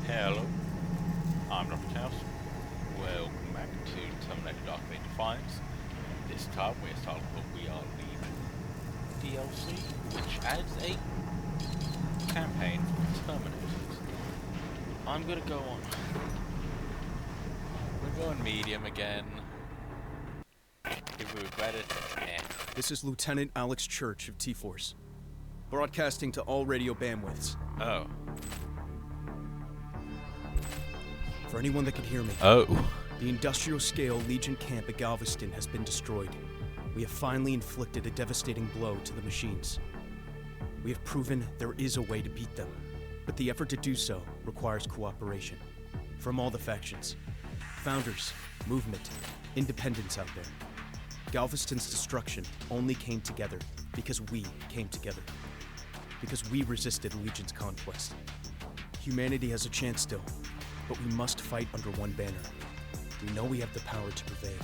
Hello, I'm Dr. Chaos. Welcome back to Terminator Dark Fate Defiance. This time we're starting what we are leaving DLC, which adds a campaign for Terminators. I'm gonna go on. We're going medium again. If we regret it, This is Lieutenant Alex Church of T-Force, broadcasting to all radio bandwidths. Oh. For anyone that can hear me, the industrial-scale Legion camp at Galveston has been destroyed. We have finally inflicted a devastating blow to the machines. We have proven there is a way to beat them, but the effort to do so requires cooperation from all the factions. Founders, movement, independents out there. Galveston's destruction only came together because we came together. Because we resisted Legion's conquest. Humanity has a chance still, but we must fight under one banner. We know we have the power to prevail.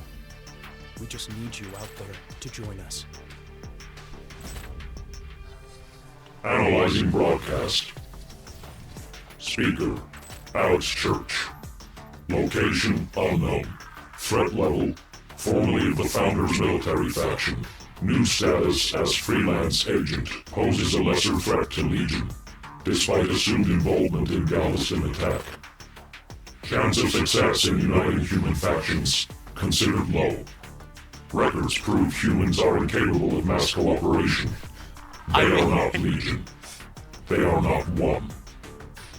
We just need you out there to join us. Analyzing broadcast. Speaker, Alex Church. Location, unknown. Threat level, formerly of the Founders military faction. New status as freelance agent, poses a lesser threat to Legion, despite assumed involvement in Galveston attack. Chance of success in uniting human factions, considered low. Records prove humans are incapable of mass cooperation. They are not Legion. They are not one.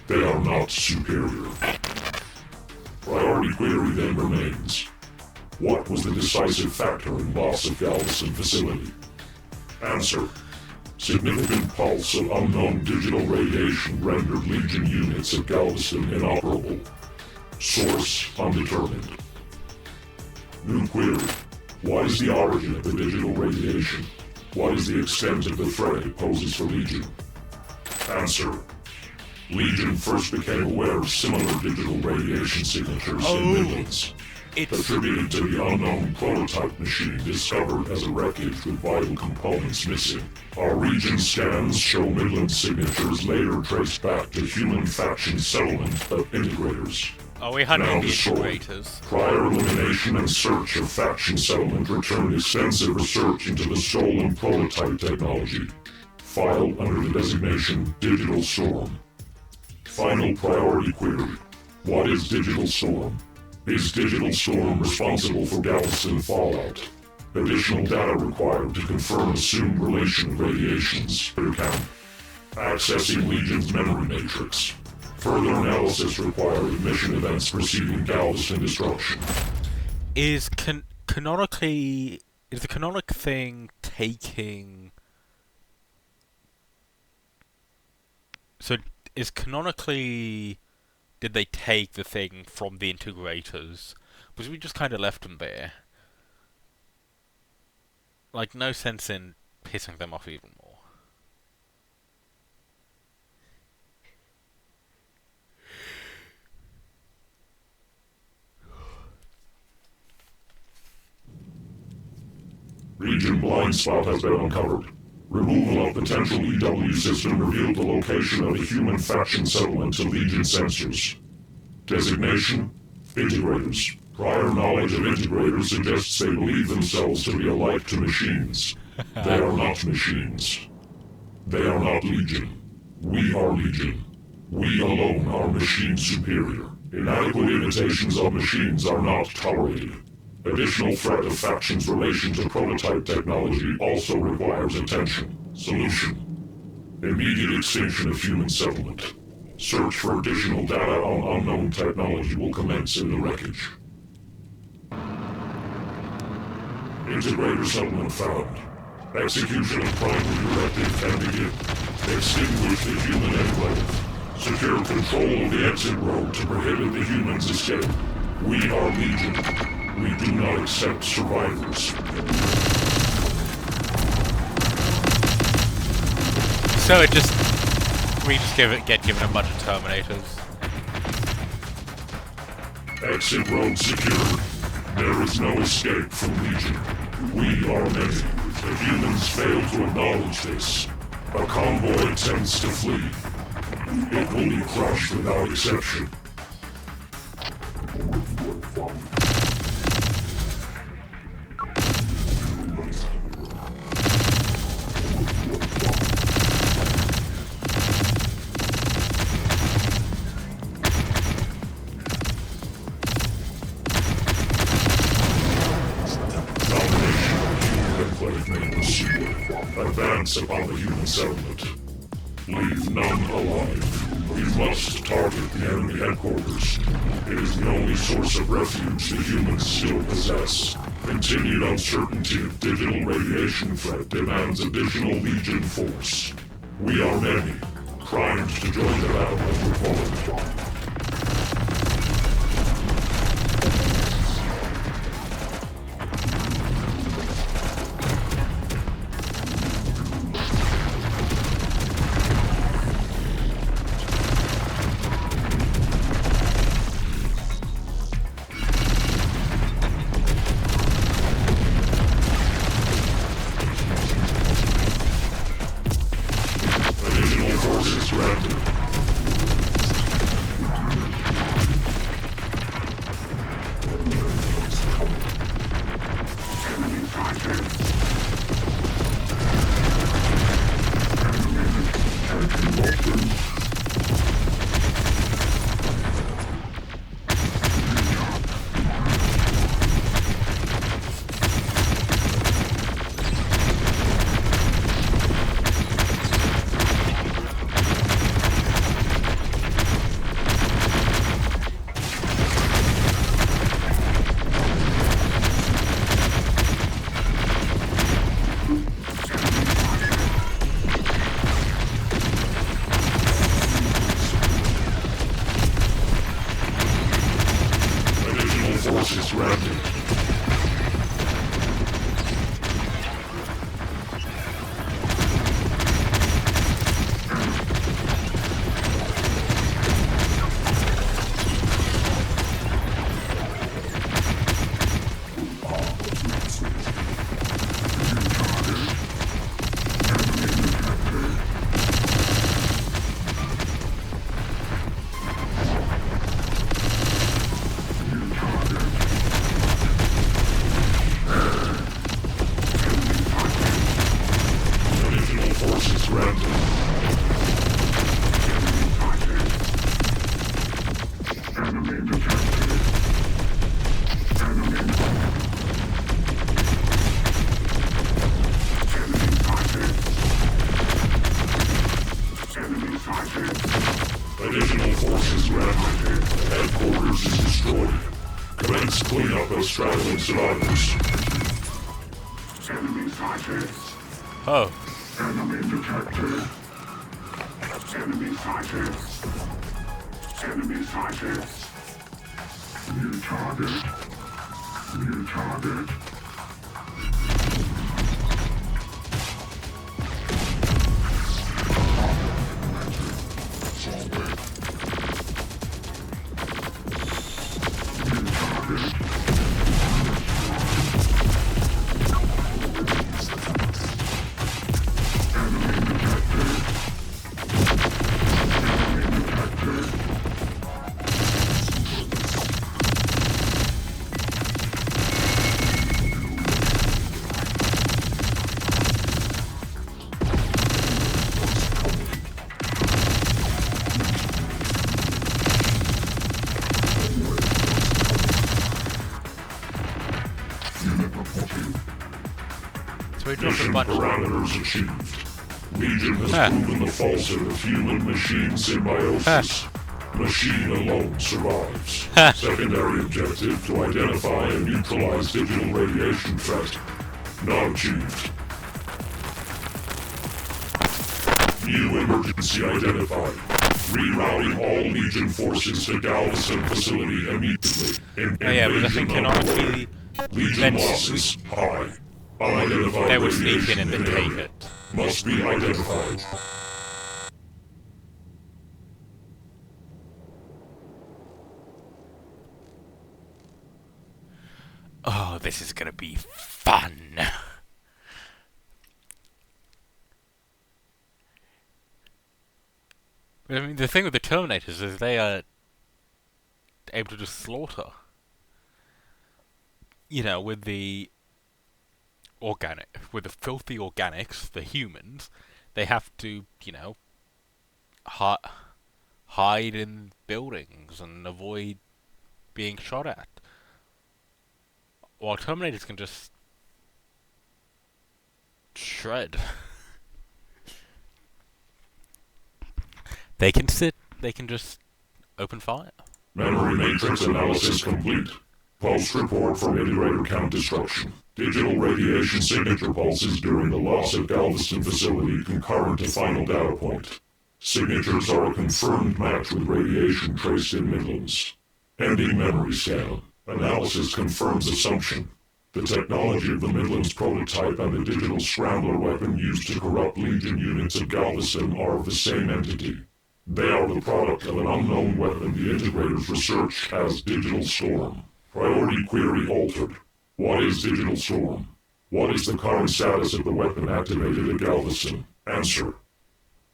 They are not superior. Priority query then remains. What was the decisive factor in loss of Galveston facility? Answer. Significant pulse of unknown digital radiation rendered Legion units at Galveston inoperable. Source undetermined. New query. What is the origin of the digital radiation? What is the extent of the threat it poses for Legion? Answer. Legion first became aware of similar digital radiation signatures in Midlands. Attributed to the unknown prototype machine discovered as a wreckage with vital components missing. Our region scans show Midland signatures later traced back to human faction settlement of integrators. Are we hunting Now the destroyed. integrators? Prior elimination and search of faction settlement returned extensive research into the stolen prototype technology. Filed under the designation Digital Storm. Final priority query. What is Digital Storm? Is Digital Storm responsible for Galveston fallout? Additional data required to confirm assumed relation of radiations per count. Accessing Legion's memory matrix. Further analysis required of mission events preceding Galveston destruction. Is the canonic thing taking... So, is canonically... Did they take the thing from the integrators? Because we just kind of left them there. Like, no sense in pissing them off even more. Region blind spot has been uncovered. Removal of potential EW system revealed the location of a human faction settlement to Legion sensors. Designation: Integrators. Prior knowledge of Integrators suggests they believe themselves to be alike to machines. They are not machines. They are not Legion. We are Legion. We alone are machine superior. Inadequate imitations of machines are not tolerated. Additional threat of factions' relation to prototype technology also requires attention. Solution: immediate extinction of human settlement. Search for additional data on unknown technology will commence in the wreckage. Integrator settlement found. Execution of primary directive can begin. Extinguish the human enclave. Secure control of the exit road to prohibit the humans' escape. We are Legion. We do not accept survivors. So we just get given a bunch of Terminators. Exit road secured. There is no escape from Legion. We are many. The humans fail to acknowledge this. A convoy attempts to flee. It will be crushed without exception. Advance upon the human settlement. Leave none alive. You must target the enemy headquarters. It is the only source of refuge the humans still possess. Continued uncertainty of digital radiation threat demands additional Legion force. We are many, primed to join the battle as required. Forces surrounded. Additional forces grounded. Headquarters is destroyed. Commence cleanup of straggling survivors. Enemy sighted. Oh. Enemy detected. Enemy sighted. Enemy sighted. New target. New target. Mission parameters achieved. Legion has proven the falsehood of human-machine symbiosis. Machine alone survives. Secondary objective to identify and neutralize digital radiation threat. Not achieved. New emergency identified. Rerouting all Legion forces to Galveston facility immediately. Yeah, but I think in honestly, Legion losses high. Unidentified they would sneak in and then take it. Must be identified. Oh, this is gonna be fun. I mean, the thing with the Terminators is they are able to just slaughter. You know, with the filthy organics, the humans, they have to, you know, hide in buildings and avoid being shot at. While Terminators can just shred. They can just open fire. Memory matrix analysis complete. Pulse report from integrator count destruction. Digital radiation signature pulses during the loss at Galveston facility concurrent to final data point. Signatures are a confirmed match with radiation traced in Midlands. Ending memory scan. Analysis confirms assumption. The technology of the Midlands prototype and the digital scrambler weapon used to corrupt Legion units at Galveston are of the same entity. They are the product of an unknown weapon the integrators researched as Digital Storm. Priority query altered. What is Digital Storm? What is the current status of the weapon activated at Galveston? Answer.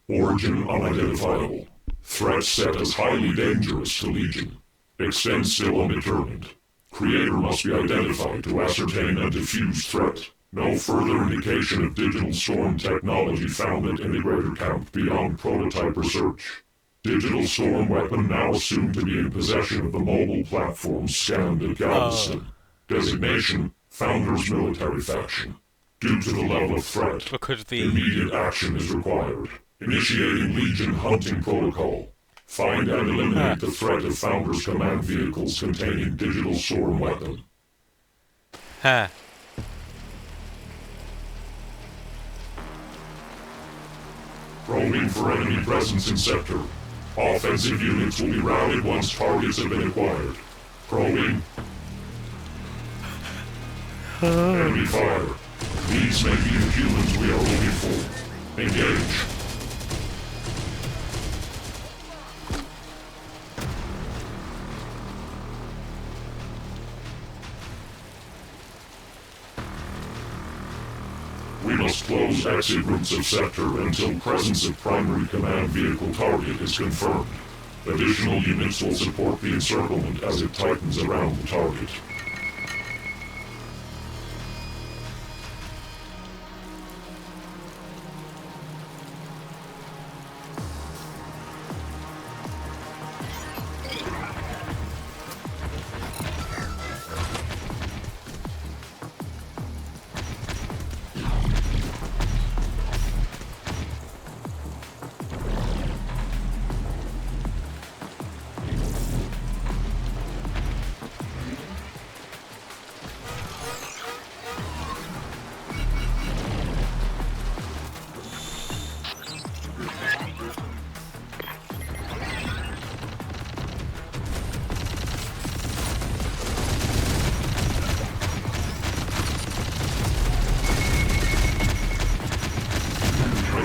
Origin unidentifiable. Threat set as highly dangerous to Legion. Extent still undetermined. Creator must be identified to ascertain and defuse threat. No further indication of Digital Storm technology found at integrator count beyond prototype research. Digital Storm weapon now assumed to be in possession of the mobile platform scanned at Galveston. Designation, Founders Military Faction. Due to the level of threat, immediate action is required. Initiating Legion hunting protocol. Find and eliminate the threat of Founders command vehicles containing Digital Storm weapon. Probing for enemy presence in sector. Offensive units will be routed once targets have been acquired. Probing. Enemy fire. These may be the humans we are looking for. Engage. We must close exit routes of sector until presence of primary command vehicle target is confirmed. Additional units will support the encirclement as it tightens around the target.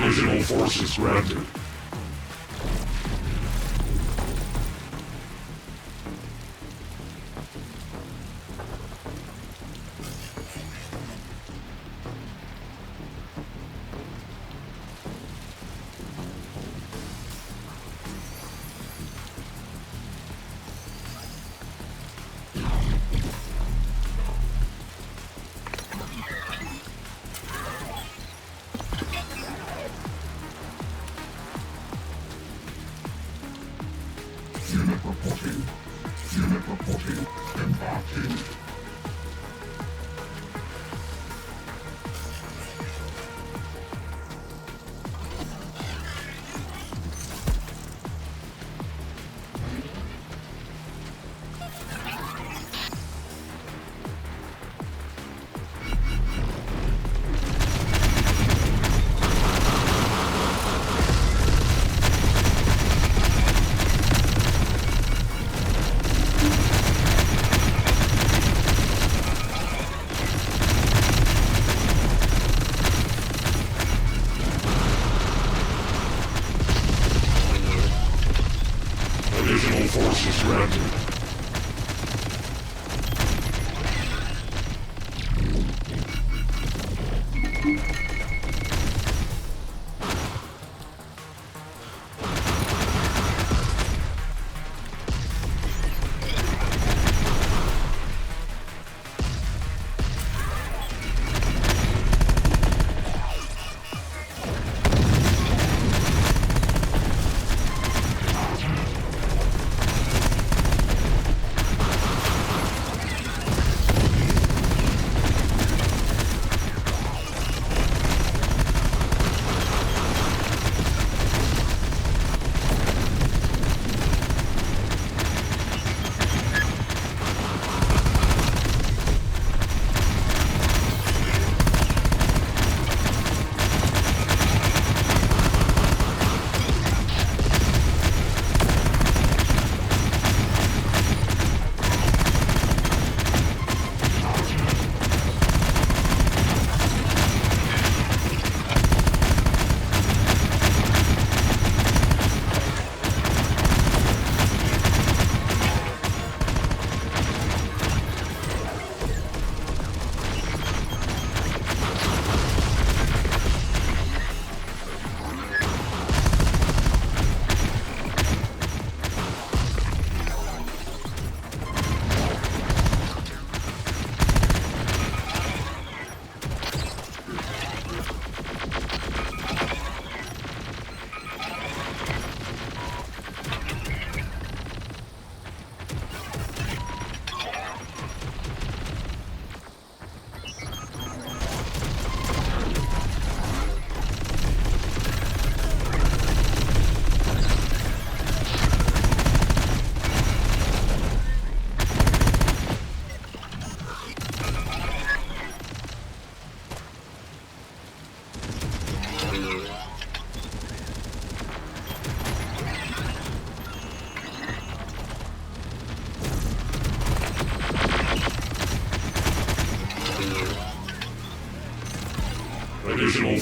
Additional forces granted. Unit reporting. Embarking. Additional forces granted.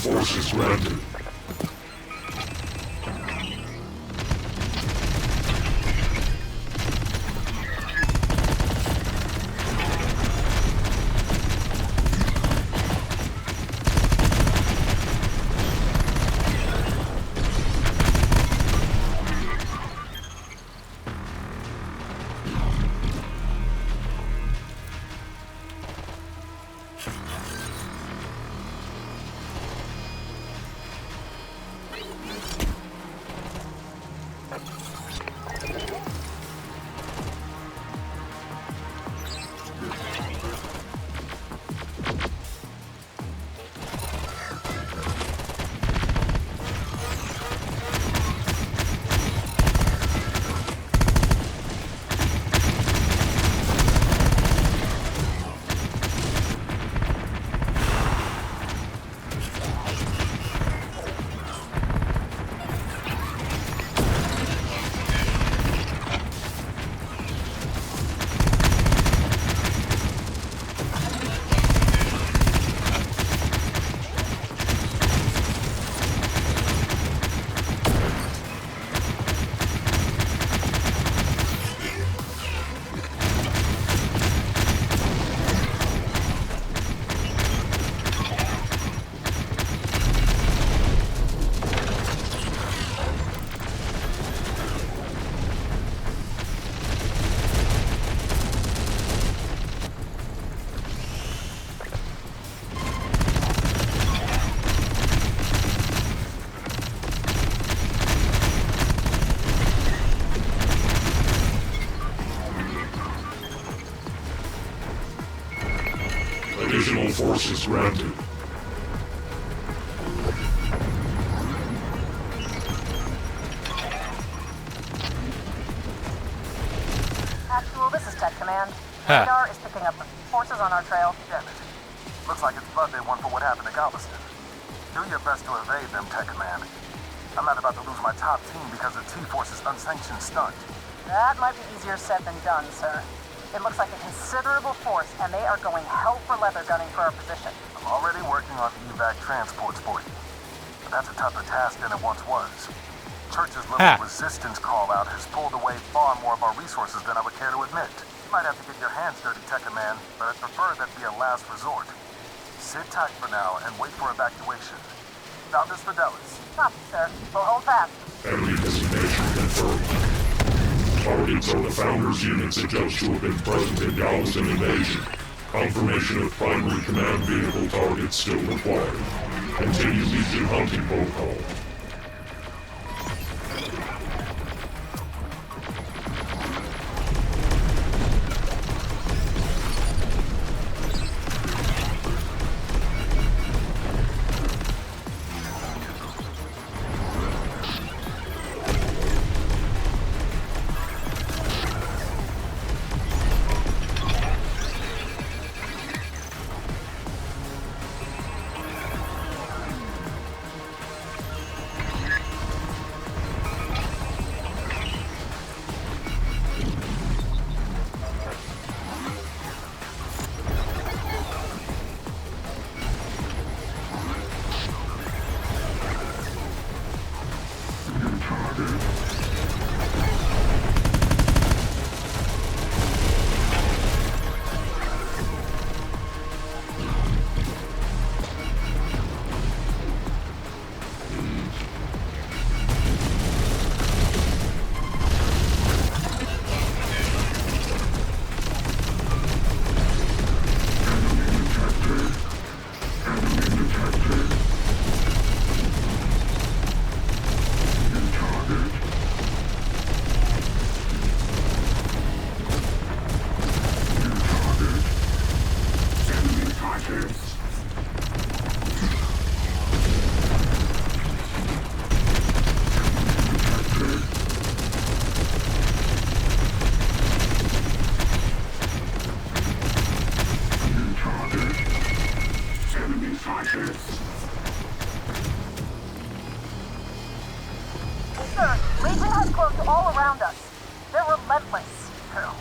forces granted. Additional forces granted. Actual, this is Tech Command. Radar is picking up forces on our trail. Damn it. Looks like it's blood they want for what happened to Galveston. Do your best to evade them, Tech Command. I'm not about to lose my top team because of T-Force's unsanctioned stunt. That might be easier said than done, sir. It looks like a considerable force, and they are going hell for leather gunning for our position. I'm already working on evac transports for you. But that's a tougher task than it once was. Church's little resistance call-out has pulled away far more of our resources than I would care to admit. You might have to get your hands dirty, Tech Command, but I'd prefer that be a last resort. Sit tight for now and wait for evacuation. Founders Fidelis. Copy, sir. We'll hold fast. Enemy designation confirmed. Targets are the Founders' units adjudged to have been present in Galveston invasion. Confirmation of primary command vehicle targets still required. Continue Legion hunting protocol. Sir, Legion has closed all around us. They're relentless. Hell,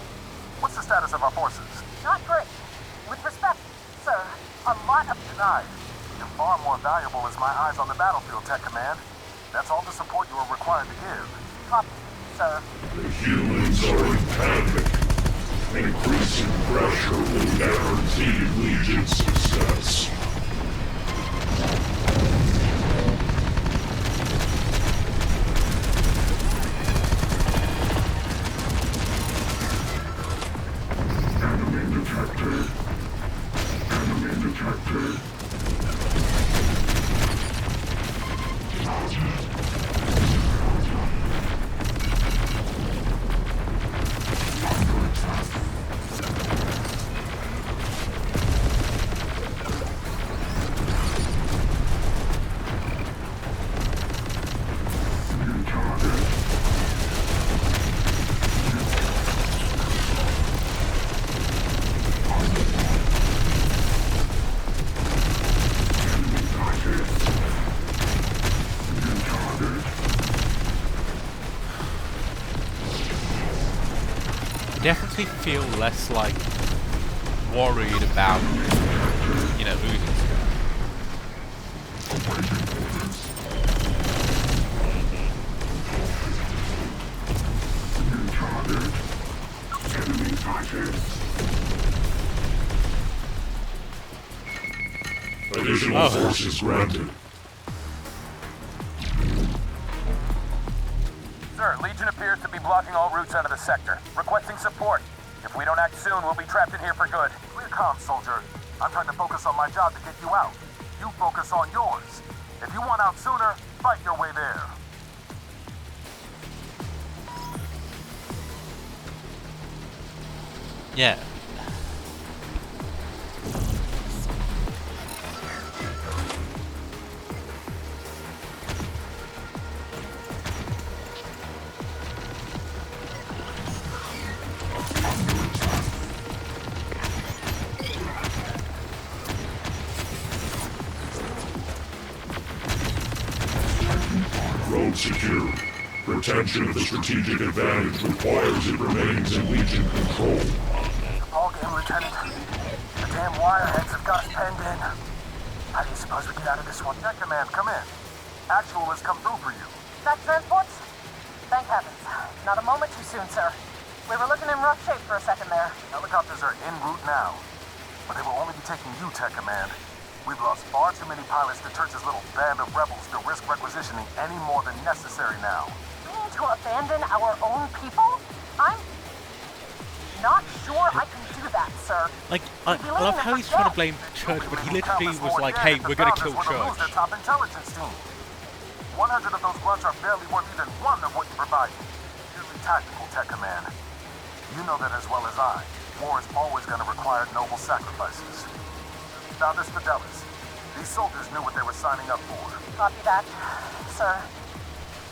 what's the status of our forces? Not great. With respect, sir, a lot of... Denied. You far more valuable as my eyes on the battlefield, Tech Command. That's all the support you are required to give. Copy, sir. The humans are in panic. Increasing pressure will guarantee Legion's success. Enemy detected. Enemy detected. Definitely feel less like worried about, you know, losing. Additional forces granted. Sir, Legion appears to be blocking all routes out of the sector. Requesting support. If we don't act soon, we'll be trapped in here for good. Clear comms, soldier. I'm trying to focus on my job to get you out. You focus on yours. If you want out sooner, fight your way there. Yeah. Road secure. Retention of the strategic advantage requires it remains in Legion control. All game, Lieutenant. The damn wireheads have got us penned in. How do you suppose we get out of this one? Tech Command, come in. Actual has come through for you. Back transports? Thank heavens. Not a moment too soon, sir. We were looking in rough shape for a second there. Helicopters are en route now. But they will only be taking you, Tech Command. We've lost far too many pilots to Church's little band of rebels to risk requisitioning any more than necessary now. We need to abandon our own people? I'm not sure I can do that, sir. Like, I love how he's trying to blame Church, but he literally was like, hey, we're gonna kill Church. Their top intelligence team. 100 of those grunts are barely worth even one of what you provide. Purely tactical, Tech Command. You know that as well as I. War is always going to require noble sacrifices. Founders Fidelis. These soldiers knew what they were signing up for. Copy that, sir.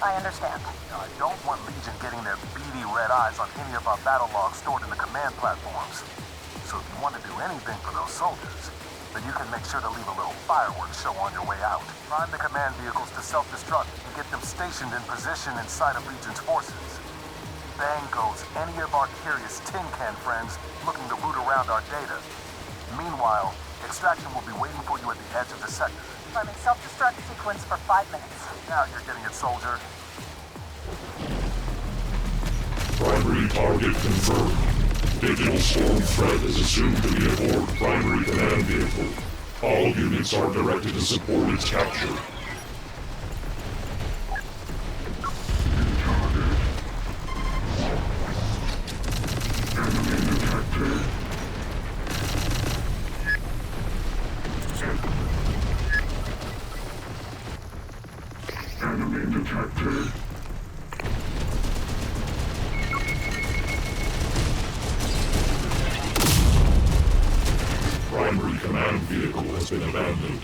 I understand. Now, I don't want Legion getting their beady red eyes on any of our battle logs stored in the command platforms. So if you want to do anything for those soldiers, then you can make sure to leave a little fireworks show on your way out. Prime the command vehicles to self-destruct and get them stationed in position in sight of Legion's forces. Bang goes any of our curious tin can friends looking to root around our data. Meanwhile, extraction will be waiting for you at the edge of the sector. Priming self-destruct sequence for 5 minutes. Now you're getting it, soldier. Primary target confirmed. Digital swarm threat is assumed to be aboard primary command vehicle. All units are directed to support its capture. Enemy detected. Primary command vehicle has been abandoned.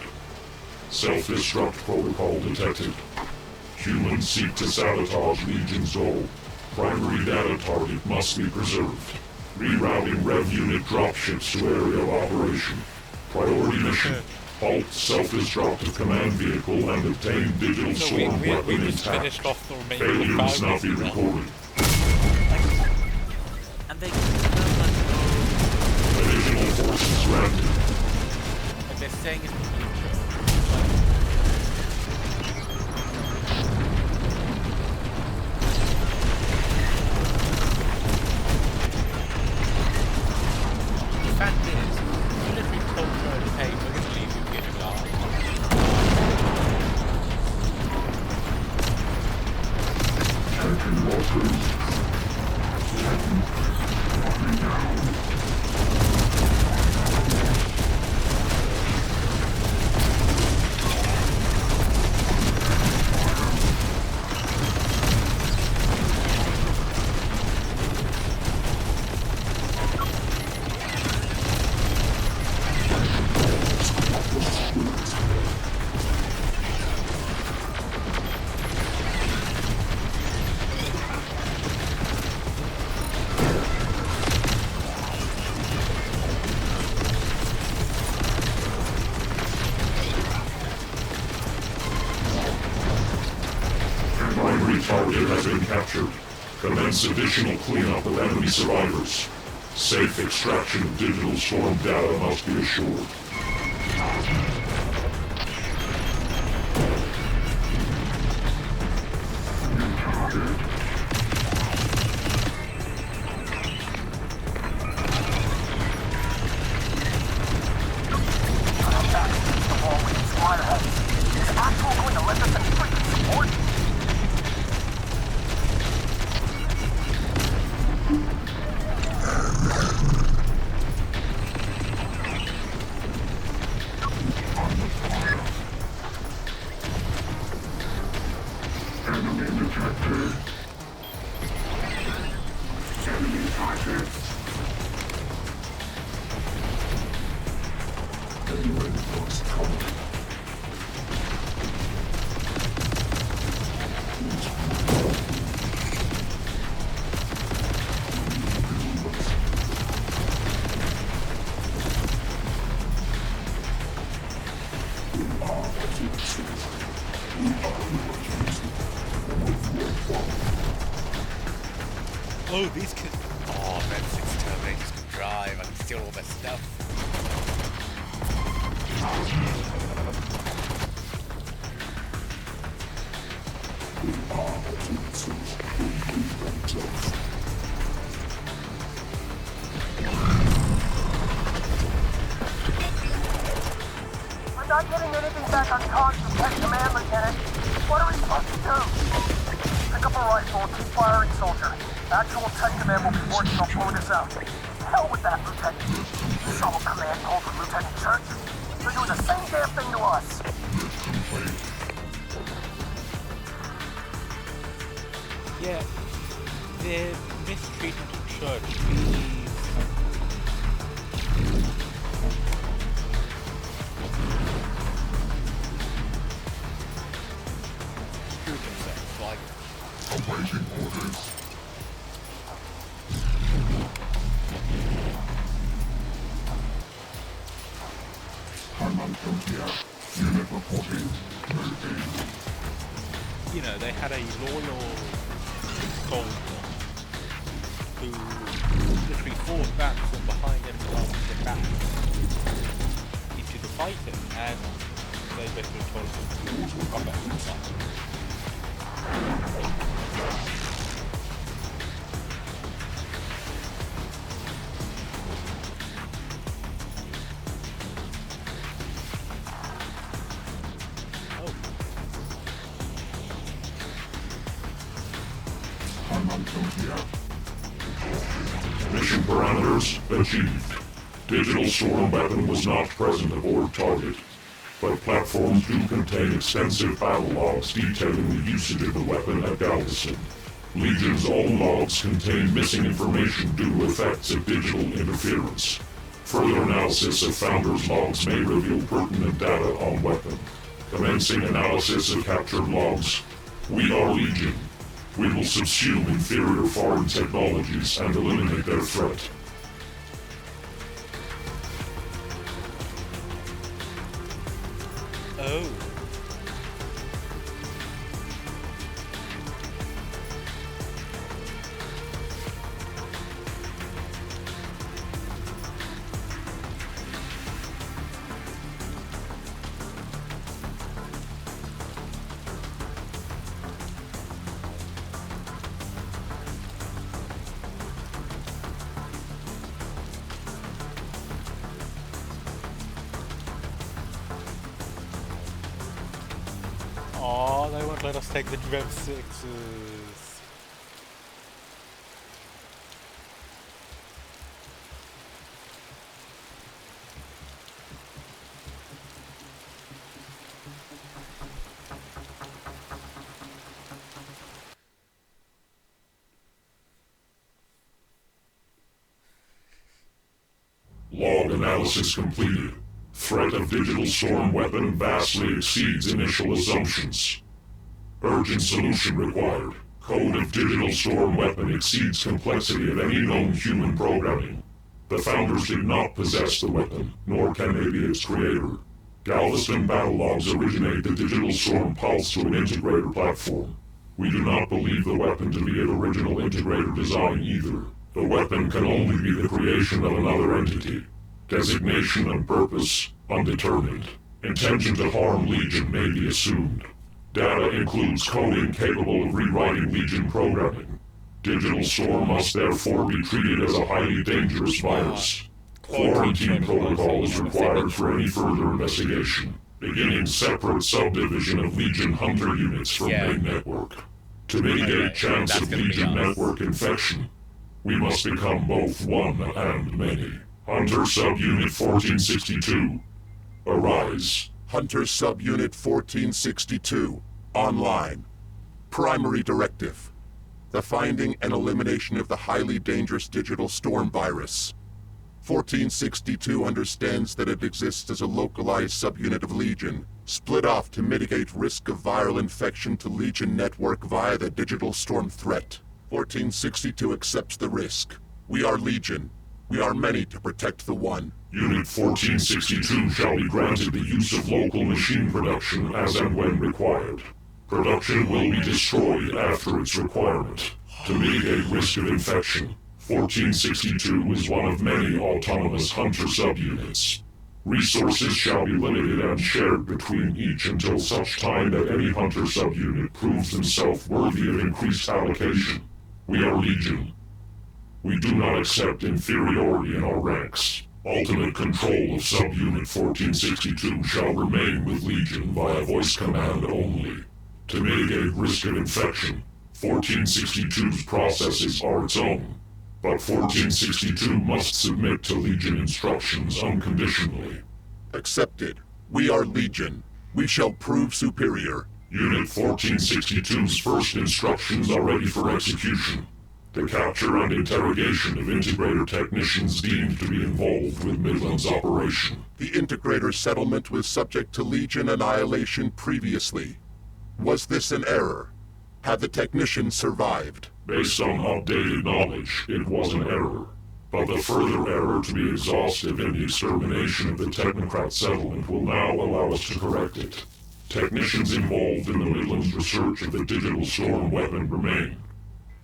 Self-destruct protocol detected. Humans seek to sabotage Legion's goal. Primary data target must be preserved. Rerouting Rev Unit dropships to area of operation. Priority mission. Halt self-destruct of command vehicle and obtain digital So swarm we weapon just intact. finished off the remaining Failure must not be files. recorded. And they Additional forces granted. like they're saying it's the future. Target has been captured. Commence additional cleanup of enemy survivors. Safe extraction of digital storm data must be assured. Oh, these kids. Oh, man, 6 Terminators can drive. I can steal all their stuff. We're not getting anything back on comms from Tech Command, Lieutenant. What are we supposed to do? Pick up a rifle and keep firing, soldier. Actual Tech Command will be working on pulling us out. Hell with that, Lieutenant. You saw what Command pulled from Lieutenant Church. They're doing the same damn thing to us. Yeah, they're mistreating the church. Please. Screw themselves, like. Awaiting orders. Unit reporting. You know, they had a loyal soldier who literally fought back from behind enemy lines to get back into the fighting, and they basically told him to come back to the fight. Mission parameters achieved. Digital storm weapon was not present aboard target, but platforms do contain extensive battle logs detailing the usage of the weapon at Galveston. Legion's own logs contain missing information due to effects of digital interference. Further analysis of Founder's logs may reveal pertinent data on weapon. Commencing analysis of captured logs. We are Legion. We will subsume inferior foreign technologies and eliminate their threat. Oh. Oh, they won't let us take the Rev 6s. Log analysis completed. Threat of digital storm weapon vastly exceeds initial assumptions. Urgent solution required. Code of digital storm weapon exceeds complexity of any known human programming. The Founders did not possess the weapon, nor can they be its creator. Galveston battle logs originate the digital storm pulse to an integrator platform. We do not believe the weapon to be an original integrator design either. The weapon can only be the creation of another entity. Designation and purpose, undetermined. Intention to harm Legion may be assumed. Data includes coding capable of rewriting Legion programming. Digital Storm must therefore be treated as a highly dangerous virus. Quarantine protocol is required for any further investigation. Beginning separate subdivision of Legion Hunter units from main network. To mitigate chance of Legion network infection, we must become both one and many. Hunter Subunit 1462. Arise. Hunter Subunit 1462. Online. Primary directive. The finding and elimination of the highly dangerous digital storm virus. 1462 understands that it exists as a localized subunit of Legion, split off to mitigate risk of viral infection to Legion network via the digital storm threat. 1462 accepts the risk. We are Legion. We are many to protect the one. Unit 1462 shall be granted the use of local machine production as and when required. Production will be destroyed after its requirement. To mitigate risk of infection, 1462 is one of many autonomous Hunter subunits. Resources shall be limited and shared between each until such time that any Hunter subunit proves himself worthy of increased allocation. We are Legion. We do not accept inferiority in our ranks. Ultimate control of subunit 1462 shall remain with Legion via voice command only. To mitigate risk of infection, 1462's processes are its own. But 1462 must submit to Legion instructions unconditionally. Accepted. We are Legion. We shall prove superior. Unit 1462's first instructions are ready for execution. The capture and interrogation of integrator technicians deemed to be involved with Midland's operation. The integrator settlement was subject to Legion annihilation previously. Was this an error? Had the technicians survived? Based on updated knowledge, it was an error. But the further error to be exhaustive in the extermination of the Technocrat settlement will now allow us to correct it. Technicians involved in the Midlands research of the digital storm weapon remain,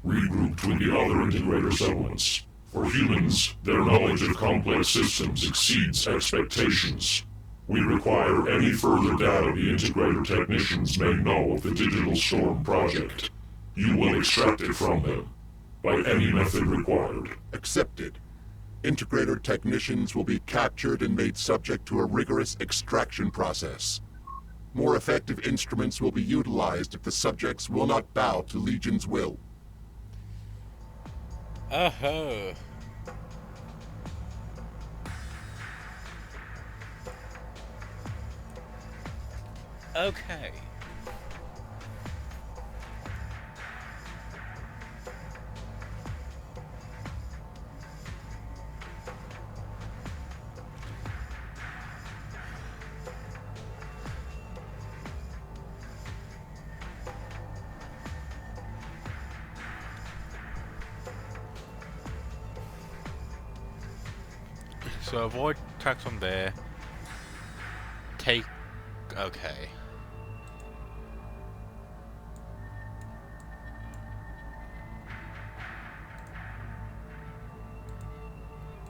regrouped with the other integrator settlements. For humans, their knowledge of complex systems exceeds expectations. We require any further data the integrator technicians may know of the digital storm project. You will extract it from them, by any method required. Accepted. Integrator technicians will be captured and made subject to a rigorous extraction process. More effective instruments will be utilized if the subjects will not bow to Legion's will. Uh-huh. Okay. So avoid attacks from there. Take... okay.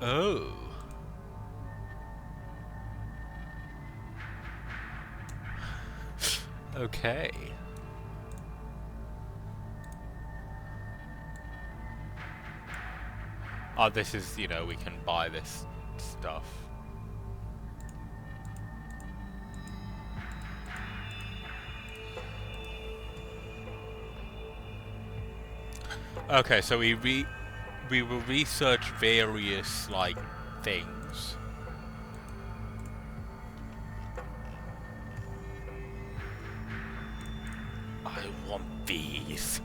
Oh. Okay. Oh, this is, you know, we can buy this stuff. Okay, so we will research various, like, things. I want these.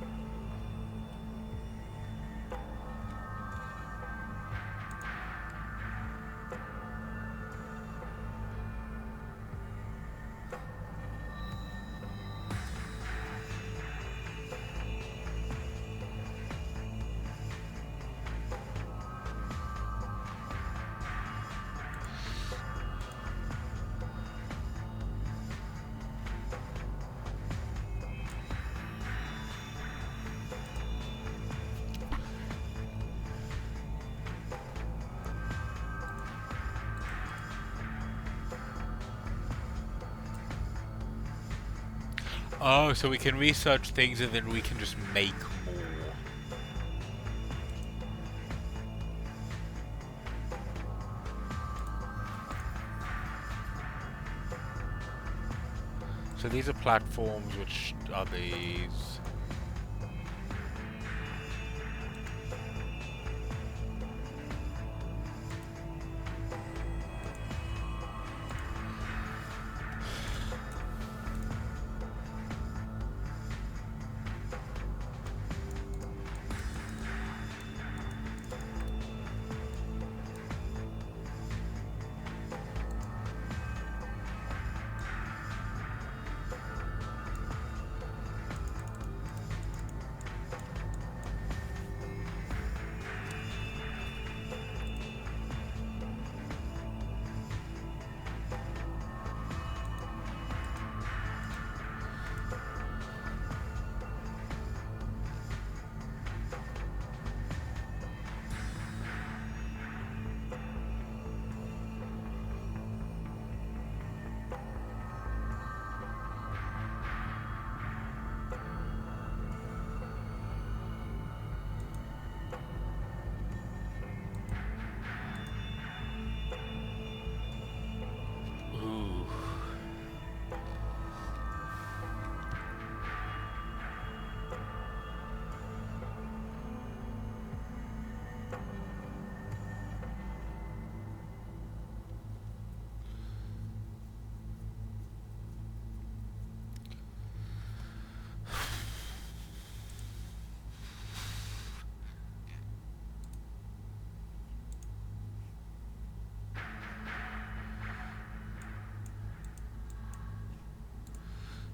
Oh, so we can research things and then we can just make more. So these are platforms, which are these? Ooh.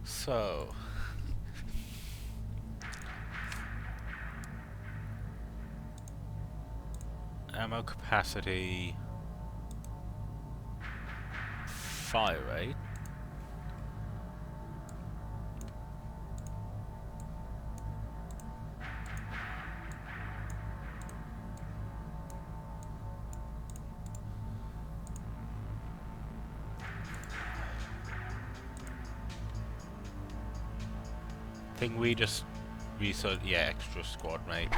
So, ammo capacity, fire rate. Think we just research, yeah, extra squad mate.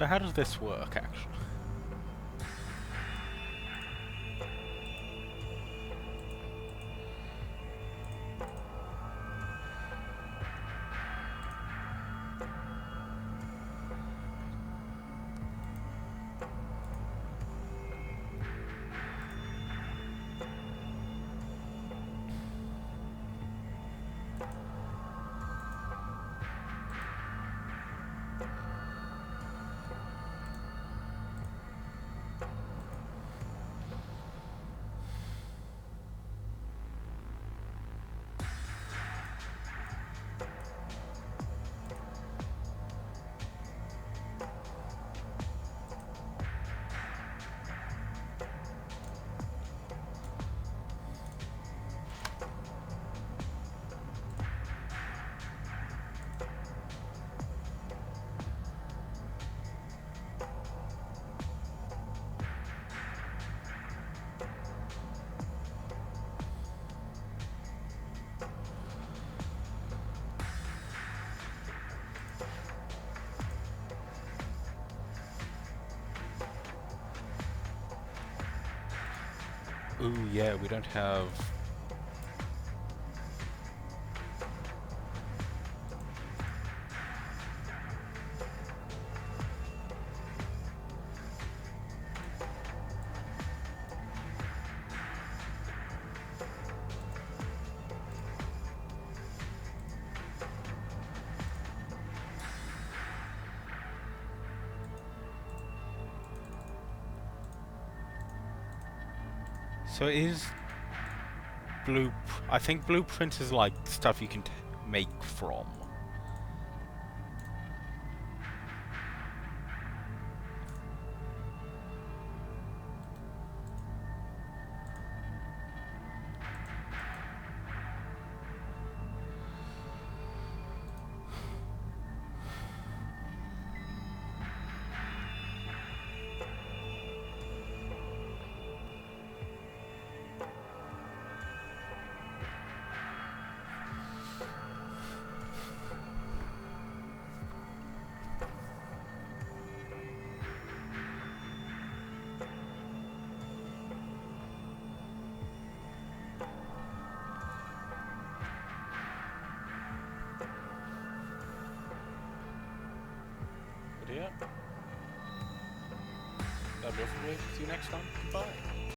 So how does this work actually? Ooh, yeah, we don't have... So is I think blueprint is like stuff you can make from. But yeah. That'll do it for me. See you next time. Goodbye.